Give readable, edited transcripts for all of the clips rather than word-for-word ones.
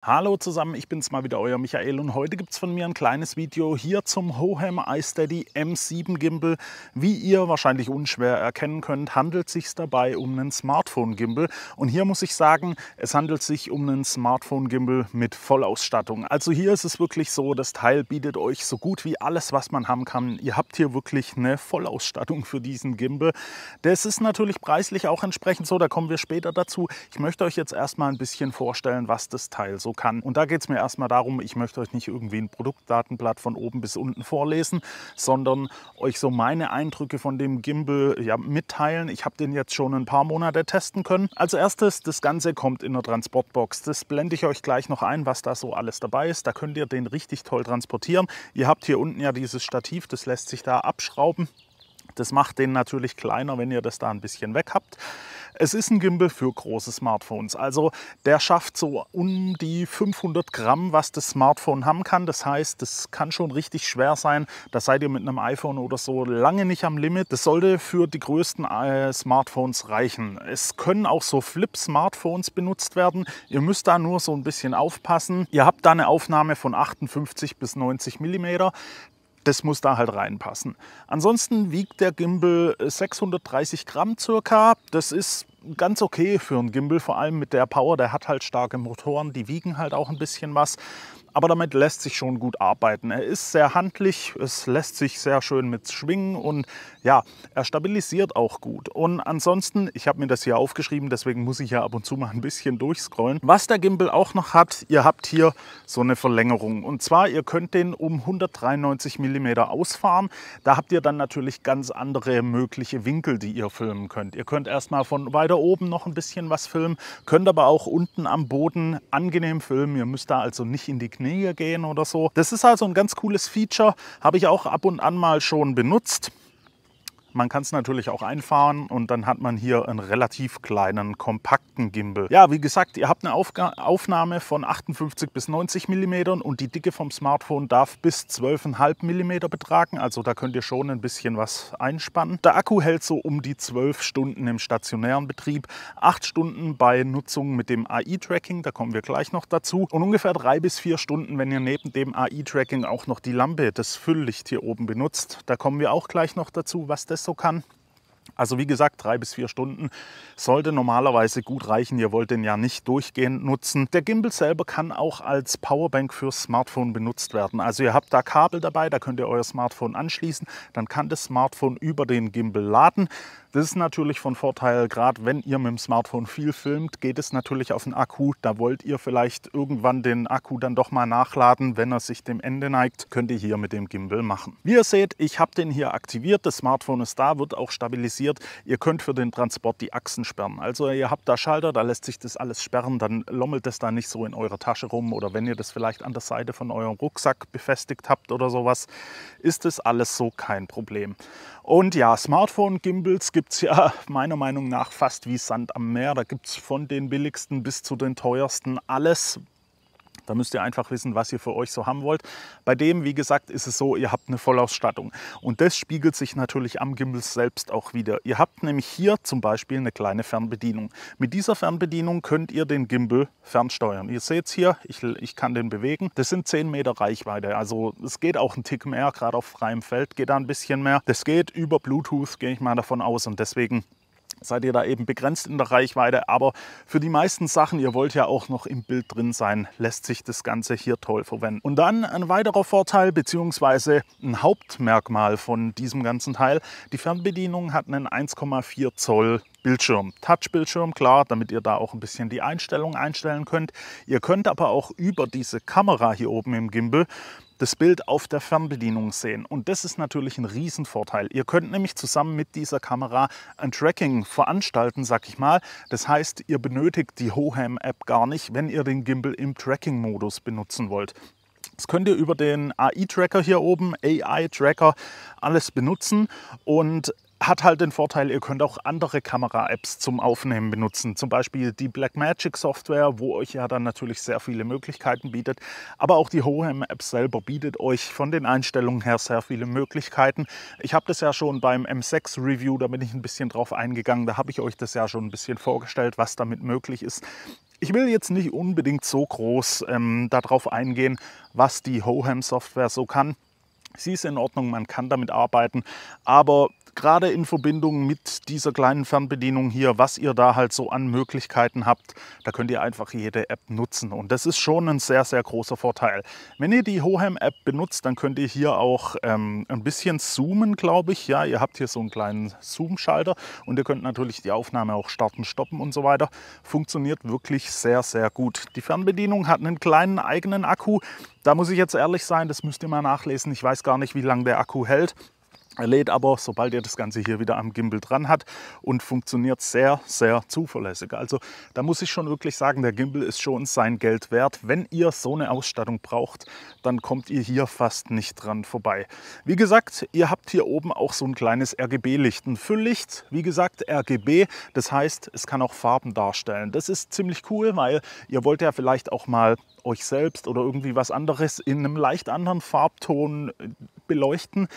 Hallo zusammen, ich bin's mal wieder, euer Michael, und heute gibt's von mir ein kleines Video hier zum Hohem iSteady M7 Gimbal. Wie ihr wahrscheinlich unschwer erkennen könnt, handelt es sich dabei um einen Smartphone-Gimbal. Und hier muss ich sagen, es handelt sich um einen Smartphone-Gimbal mit Vollausstattung. Also hier ist es wirklich so, das Teil bietet euch so gut wie alles, was man haben kann. Ihr habt hier wirklich eine Vollausstattung für diesen Gimbal. Das ist natürlich preislich auch entsprechend so, da kommen wir später dazu. Ich möchte euch jetzt erstmal ein bisschen vorstellen, was das Teil so kann. Und da geht es mir erstmal darum, ich möchte euch nicht irgendwie ein Produktdatenblatt von oben bis unten vorlesen, sondern euch so meine Eindrücke von dem Gimbal mitteilen. Ich habe den jetzt schon ein paar Monate testen können. Als erstes, das Ganze kommt in einer Transportbox. Das blende ich euch gleich noch ein, was da so alles dabei ist. Da könnt ihr den richtig toll transportieren. Ihr habt hier unten ja dieses Stativ, das lässt sich da abschrauben. Das macht den natürlich kleiner, wenn ihr das da ein bisschen weg habt. Es ist ein Gimbal für große Smartphones. Also der schafft so um die 500 Gramm, was das Smartphone haben kann. Das heißt, das kann schon richtig schwer sein. Da seid ihr mit einem iPhone oder so lange nicht am Limit. Das sollte für die größten Smartphones reichen. Es können auch so Flip-Smartphones benutzt werden. Ihr müsst da nur so ein bisschen aufpassen. Ihr habt da eine Aufnahme von 58 bis 90 mm. Das muss da halt reinpassen. Ansonsten wiegt der Gimbal 630 Gramm circa. Das ist ganz okay für einen Gimbal, vor allem mit der Power. Der hat halt starke Motoren, die wiegen halt auch ein bisschen was. Aber damit lässt sich schon gut arbeiten. Er ist sehr handlich, es lässt sich sehr schön mit schwingen und ja, er stabilisiert auch gut. Und ansonsten, ich habe mir das hier aufgeschrieben, deswegen muss ich ja ab und zu mal ein bisschen durchscrollen. Was der Gimbal auch noch hat, ihr habt hier so eine Verlängerung. Und zwar, ihr könnt den um 193 mm ausfahren. Da habt ihr dann natürlich ganz andere mögliche Winkel, die ihr filmen könnt. Ihr könnt erstmal von weiter oben noch ein bisschen was filmen, könnt aber auch unten am Boden angenehm filmen. Ihr müsst da also nicht in die Knie gehen oder so. Das ist also ein ganz cooles Feature, habe ich auch ab und an mal schon benutzt. Man kann es natürlich auch einfahren und dann hat man hier einen relativ kleinen, kompakten Gimbal. Ja, wie gesagt, ihr habt eine Aufnahme von 58 bis 90 mm und die Dicke vom Smartphone darf bis 12,5 mm betragen. Also da könnt ihr schon ein bisschen was einspannen. Der Akku hält so um die 12 Stunden im stationären Betrieb, 8 Stunden bei Nutzung mit dem AI-Tracking, da kommen wir gleich noch dazu. Und ungefähr 3 bis 4 Stunden, wenn ihr neben dem AI-Tracking auch noch die Lampe, das Fülllicht hier oben benutzt. Da kommen wir auch gleich noch dazu, was das so kann. Also wie gesagt, 3 bis 4 Stunden sollte normalerweise gut reichen. Ihr wollt den ja nicht durchgehend nutzen. Der Gimbal selber kann auch als Powerbank fürs Smartphone benutzt werden. Also ihr habt da Kabel dabei, da könnt ihr euer Smartphone anschließen. Dann kann das Smartphone über den Gimbal laden. Das ist natürlich von Vorteil, gerade wenn ihr mit dem Smartphone viel filmt, geht es natürlich auf den Akku. Da wollt ihr vielleicht irgendwann den Akku dann doch mal nachladen. Wenn er sich dem Ende neigt, könnt ihr hier mit dem Gimbal machen. Wie ihr seht, ich habe den hier aktiviert. Das Smartphone ist da, wird auch stabilisiert. Ihr könnt für den Transport die Achsen sperren. Also ihr habt da Schalter, da lässt sich das alles sperren. Dann lommelt es da nicht so in eurer Tasche rum. Oder wenn ihr das vielleicht an der Seite von eurem Rucksack befestigt habt oder sowas, ist das alles so kein Problem. Und ja, Smartphone-Gimbals gibt es ja meiner Meinung nach fast wie Sand am Meer. Da gibt es von den billigsten bis zu den teuersten alles. Da müsst ihr einfach wissen, was ihr für euch so haben wollt. Bei dem, wie gesagt, ist es so, ihr habt eine Vollausstattung. Und das spiegelt sich natürlich am Gimbal selbst auch wieder. Ihr habt nämlich hier zum Beispiel eine kleine Fernbedienung. Mit dieser Fernbedienung könnt ihr den Gimbal fernsteuern. Ihr seht es hier, ich kann den bewegen. Das sind 10 Meter Reichweite. Also es geht auch ein Tick mehr, gerade auf freiem Feld geht da ein bisschen mehr. Das geht über Bluetooth, gehe ich mal davon aus. Und deswegen seid ihr da eben begrenzt in der Reichweite, aber für die meisten Sachen, ihr wollt ja auch noch im Bild drin sein, lässt sich das Ganze hier toll verwenden. Und dann ein weiterer Vorteil bzw. ein Hauptmerkmal von diesem ganzen Teil, die Fernbedienung hat einen 1,4 Zoll Bildschirm, Touchbildschirm, klar, damit ihr da auch ein bisschen die Einstellung einstellen könnt. Ihr könnt aber auch über diese Kamera hier oben im Gimbal das Bild auf der Fernbedienung sehen. Und das ist natürlich ein Riesenvorteil. Ihr könnt nämlich zusammen mit dieser Kamera ein Tracking veranstalten, sag ich mal. Das heißt, ihr benötigt die Hohem-App gar nicht, wenn ihr den Gimbal im Tracking-Modus benutzen wollt. Das könnt ihr über den AI-Tracker hier oben, AI-Tracker, alles benutzen und hat halt den Vorteil, ihr könnt auch andere Kamera-Apps zum Aufnehmen benutzen. Zum Beispiel die Blackmagic Software, wo euch ja dann natürlich sehr viele Möglichkeiten bietet. Aber auch die Hohem-App selber bietet euch von den Einstellungen her sehr viele Möglichkeiten. Ich habe das ja schon beim M6 Review, da bin ich ein bisschen drauf eingegangen. Da habe ich euch das ja schon ein bisschen vorgestellt, was damit möglich ist. Ich will jetzt nicht unbedingt so groß darauf eingehen, was die Hohem-Software so kann. Sie ist in Ordnung, man kann damit arbeiten, aber gerade in Verbindung mit dieser kleinen Fernbedienung hier, was ihr da halt so an Möglichkeiten habt, da könnt ihr einfach jede App nutzen und das ist schon ein sehr, sehr großer Vorteil. Wenn ihr die Hohem-App benutzt, dann könnt ihr hier auch ein bisschen zoomen, glaube ich. Ja, ihr habt hier so einen kleinen Zoom-Schalter und ihr könnt natürlich die Aufnahme auch starten, stoppen und so weiter. Funktioniert wirklich sehr, sehr gut. Die Fernbedienung hat einen kleinen eigenen Akku. Da muss ich jetzt ehrlich sein, das müsst ihr mal nachlesen. Ich weiß gar nicht, wie lange der Akku hält. Er lädt aber, sobald ihr das Ganze hier wieder am Gimbal dran hat und funktioniert sehr, sehr zuverlässig. Also da muss ich schon wirklich sagen, der Gimbal ist schon sein Geld wert. Wenn ihr so eine Ausstattung braucht, dann kommt ihr hier fast nicht dran vorbei. Wie gesagt, ihr habt hier oben auch so ein kleines RGB-Licht, ein Fülllicht. Wie gesagt, RGB, das heißt, es kann auch Farben darstellen. Das ist ziemlich cool, weil ihr wollt ja vielleicht auch mal euch selbst oder irgendwie was anderes in einem leicht anderen Farbton beleuchten.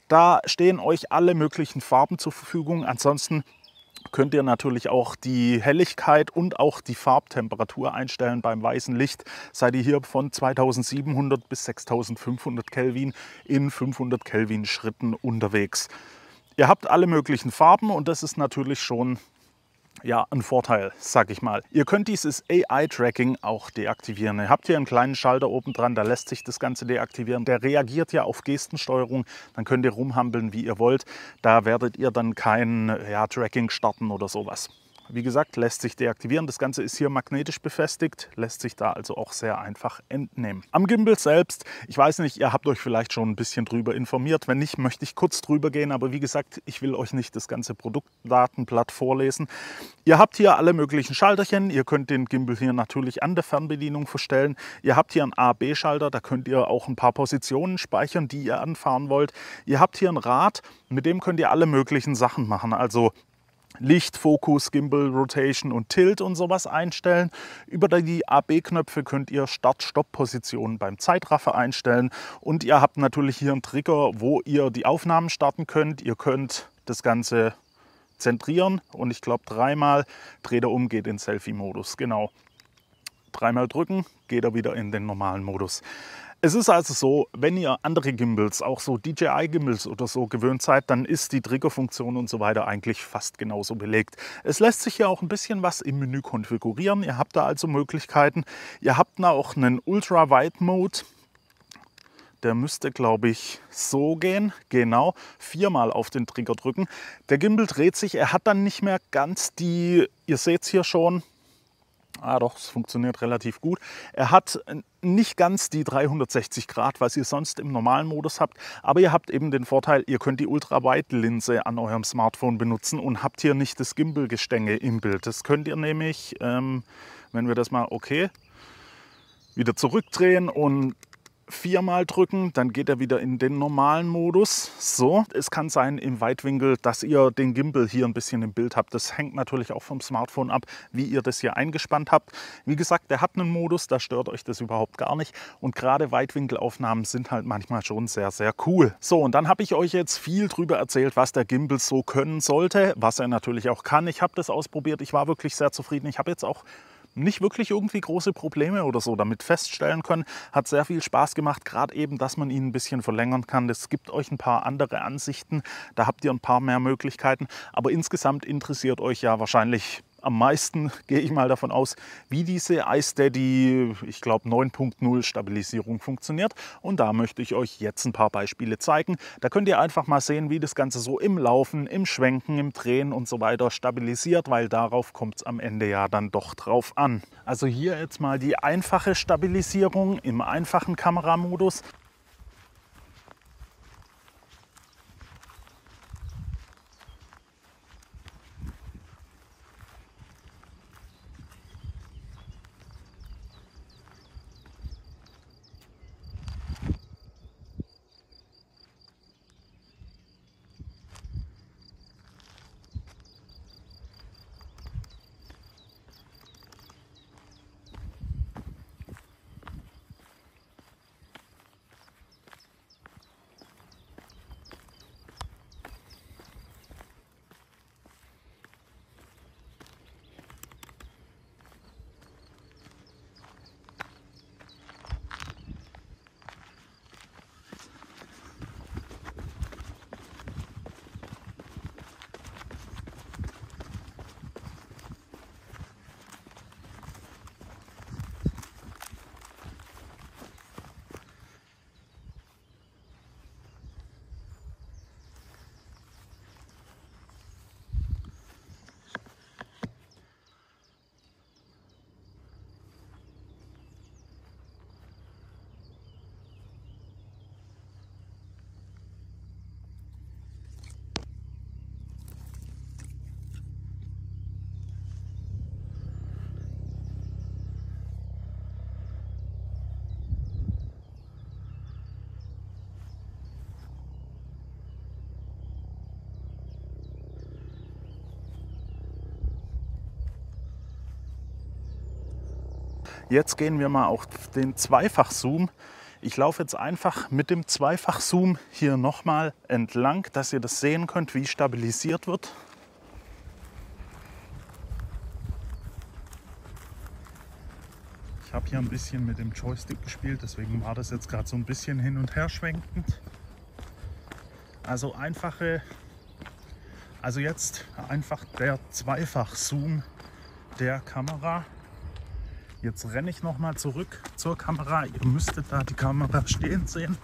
Da stehen euch alle möglichen Farben zur Verfügung. Ansonsten könnt ihr natürlich auch die Helligkeit und auch die Farbtemperatur einstellen beim weißen Licht. Seid ihr hier von 2700 bis 6500 Kelvin in 500 Kelvin Schritten unterwegs. Ihr habt alle möglichen Farben und das ist natürlich schon ja, ein Vorteil, sag ich mal. Ihr könnt dieses AI-Tracking auch deaktivieren. Ihr habt hier einen kleinen Schalter oben dran, da lässt sich das Ganze deaktivieren. Der reagiert ja auf Gestensteuerung, dann könnt ihr rumhampeln, wie ihr wollt. Da werdet ihr dann kein Tracking starten oder sowas. Wie gesagt, lässt sich deaktivieren. Das Ganze ist hier magnetisch befestigt, lässt sich da also auch sehr einfach entnehmen. Am Gimbal selbst, ich weiß nicht, ihr habt euch vielleicht schon ein bisschen drüber informiert. Wenn nicht, möchte ich kurz drüber gehen. Aber wie gesagt, ich will euch nicht das ganze Produktdatenblatt vorlesen. Ihr habt hier alle möglichen Schalterchen. Ihr könnt den Gimbal hier natürlich an der Fernbedienung verstellen. Ihr habt hier einen A-B-Schalter, da könnt ihr auch ein paar Positionen speichern, die ihr anfahren wollt. Ihr habt hier ein Rad, mit dem könnt ihr alle möglichen Sachen machen. Also Licht, Fokus, Gimbal, Rotation und Tilt und sowas einstellen. Über die AB-Knöpfe könnt ihr Start-Stopp-Positionen beim Zeitraffer einstellen. Und ihr habt natürlich hier einen Trigger, wo ihr die Aufnahmen starten könnt. Ihr könnt das Ganze zentrieren und ich glaube dreimal dreht er um, geht in Selfie-Modus. Genau. Dreimal drücken, geht er wieder in den normalen Modus. Es ist also so, wenn ihr andere Gimbals, auch so DJI-Gimbals oder so gewöhnt seid, dann ist die Triggerfunktion und so weiter eigentlich fast genauso belegt. Es lässt sich ja auch ein bisschen was im Menü konfigurieren. Ihr habt da also Möglichkeiten. Ihr habt da auch einen Ultra-Wide-Mode. Der müsste, glaube ich, so gehen. Genau, 4-mal auf den Trigger drücken. Der Gimbal dreht sich, er hat dann nicht mehr ganz die, ihr seht es hier schon, doch, es funktioniert relativ gut. Er hat nicht ganz die 360 Grad, was ihr sonst im normalen Modus habt, aber ihr habt eben den Vorteil, ihr könnt die Ultra-Wide-Linse an eurem Smartphone benutzen und habt hier nicht das Gimbal-Gestänge im Bild. Das könnt ihr nämlich, wenn wir das mal, okay, wieder zurückdrehen und 4-mal drücken, dann geht er wieder in den normalen Modus. So, es kann sein im Weitwinkel, dass ihr den Gimbal hier ein bisschen im Bild habt. Das hängt natürlich auch vom Smartphone ab, wie ihr das hier eingespannt habt. Wie gesagt, der hat einen Modus, da stört euch das überhaupt gar nicht. Und gerade Weitwinkelaufnahmen sind halt manchmal schon sehr, sehr cool. So, und dann habe ich euch jetzt viel drüber erzählt, was der Gimbal so können sollte, was er natürlich auch kann. Ich habe das ausprobiert, ich war wirklich sehr zufrieden. Ich habe jetzt auch nicht wirklich irgendwie große Probleme oder so damit feststellen können. Hat sehr viel Spaß gemacht, gerade eben, dass man ihn ein bisschen verlängern kann. Es gibt euch ein paar andere Ansichten, da habt ihr ein paar mehr Möglichkeiten. Aber insgesamt interessiert euch ja wahrscheinlich am meisten, gehe ich mal davon aus, wie diese iSteady, ich glaube 9.0 Stabilisierung funktioniert. Und da möchte ich euch jetzt ein paar Beispiele zeigen. Da könnt ihr einfach mal sehen, wie das Ganze so im Laufen, im Schwenken, im Drehen und so weiter stabilisiert, weil darauf kommt es am Ende ja dann doch drauf an. Also hier jetzt mal die einfache Stabilisierung im einfachen Kameramodus. Jetzt gehen wir mal auf den Zweifachzoom. Ich laufe jetzt einfach mit dem Zweifachzoom hier nochmal entlang, dass ihr das sehen könnt, wie stabilisiert wird. Ich habe hier ein bisschen mit dem Joystick gespielt, deswegen war das jetzt gerade so ein bisschen hin und her schwenkend. Also jetzt einfach der Zweifachzoom der Kamera. Jetzt renne ich noch mal zurück zur Kamera. Ihr müsstet da die Kamera stehen sehen.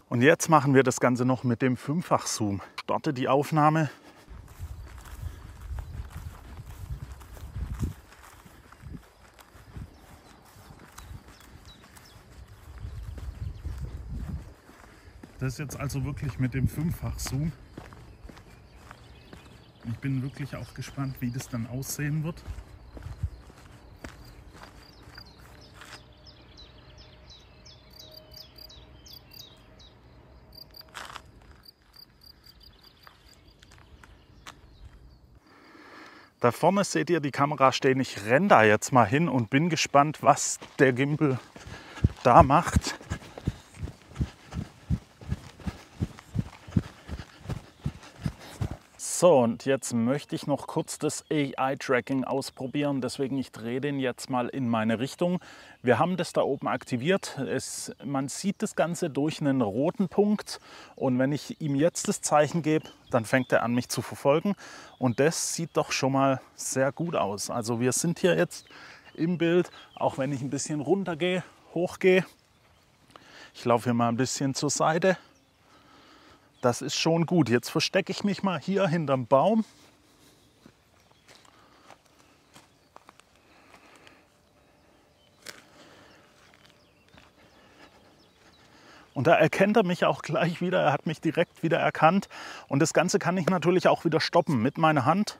Und jetzt machen wir das Ganze noch mit dem Fünffach-Zoom. Starte die Aufnahme. Das ist jetzt also wirklich mit dem Fünffach-Zoom. Ich bin wirklich auch gespannt, wie das dann aussehen wird. Da vorne seht ihr die Kamera stehen. Ich renne da jetzt mal hin und bin gespannt, was der Gimbal da macht. So, und jetzt möchte ich noch kurz das AI-Tracking ausprobieren. Deswegen, ich drehe den jetzt mal in meine Richtung. Wir haben das da oben aktiviert. Man sieht das Ganze durch einen roten Punkt. Und wenn ich ihm jetzt das Zeichen gebe, dann fängt er an, mich zu verfolgen. Und das sieht doch schon mal sehr gut aus. Also wir sind hier jetzt im Bild, auch wenn ich ein bisschen runtergehe, hochgehe. Ich laufe hier mal ein bisschen zur Seite. Das ist schon gut. Jetzt verstecke ich mich mal hier hinterm Baum. Und da erkennt er mich auch gleich wieder. Er hat mich direkt wieder erkannt. Und das Ganze kann ich natürlich auch wieder stoppen mit meiner Hand.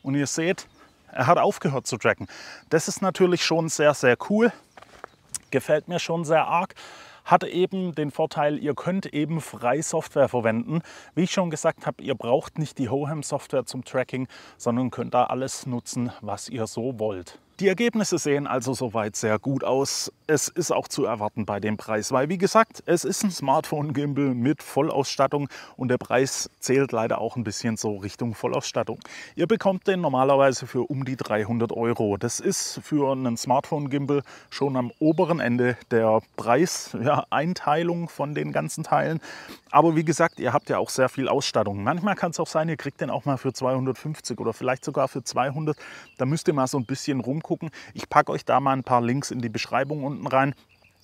Und ihr seht, er hat aufgehört zu tracken. Das ist natürlich schon sehr, sehr cool. Gefällt mir schon sehr arg. Hat eben den Vorteil, ihr könnt eben frei Software verwenden. Wie ich schon gesagt habe, ihr braucht nicht die Hohem Software zum Tracking, sondern könnt da alles nutzen, was ihr so wollt. Die Ergebnisse sehen also soweit sehr gut aus. Es ist auch zu erwarten bei dem Preis, weil wie gesagt, es ist ein Smartphone-Gimbal mit Vollausstattung und der Preis zählt leider auch ein bisschen so Richtung Vollausstattung. Ihr bekommt den normalerweise für um die 300 Euro. Das ist für einen Smartphone-Gimbal schon am oberen Ende der Preiseinteilung von den ganzen Teilen. Aber wie gesagt, ihr habt ja auch sehr viel Ausstattung. Manchmal kann es auch sein, ihr kriegt den auch mal für 250 oder vielleicht sogar für 200. Da müsst ihr mal so ein bisschen rumgucken. Ich packe euch da mal ein paar Links in die Beschreibung unten rein.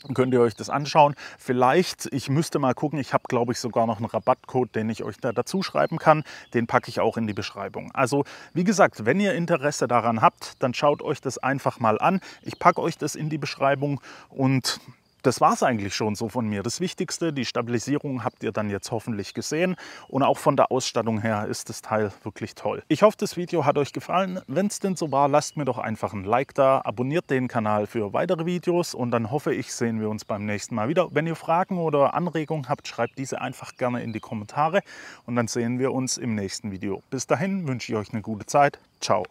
Dann könnt ihr euch das anschauen. Vielleicht, ich müsste mal gucken, ich habe glaube ich sogar noch einen Rabattcode, den ich euch da dazu schreiben kann. Den packe ich auch in die Beschreibung. Also wie gesagt, wenn ihr Interesse daran habt, dann schaut euch das einfach mal an. Ich packe euch das in die Beschreibung und das war es eigentlich schon so von mir. Das Wichtigste, die Stabilisierung habt ihr dann jetzt hoffentlich gesehen. Und auch von der Ausstattung her ist das Teil wirklich toll. Ich hoffe, das Video hat euch gefallen. Wenn es denn so war, lasst mir doch einfach ein Like da. Abonniert den Kanal für weitere Videos. Und dann hoffe ich, sehen wir uns beim nächsten Mal wieder. Wenn ihr Fragen oder Anregungen habt, schreibt diese einfach gerne in die Kommentare. Und dann sehen wir uns im nächsten Video. Bis dahin wünsche ich euch eine gute Zeit. Ciao.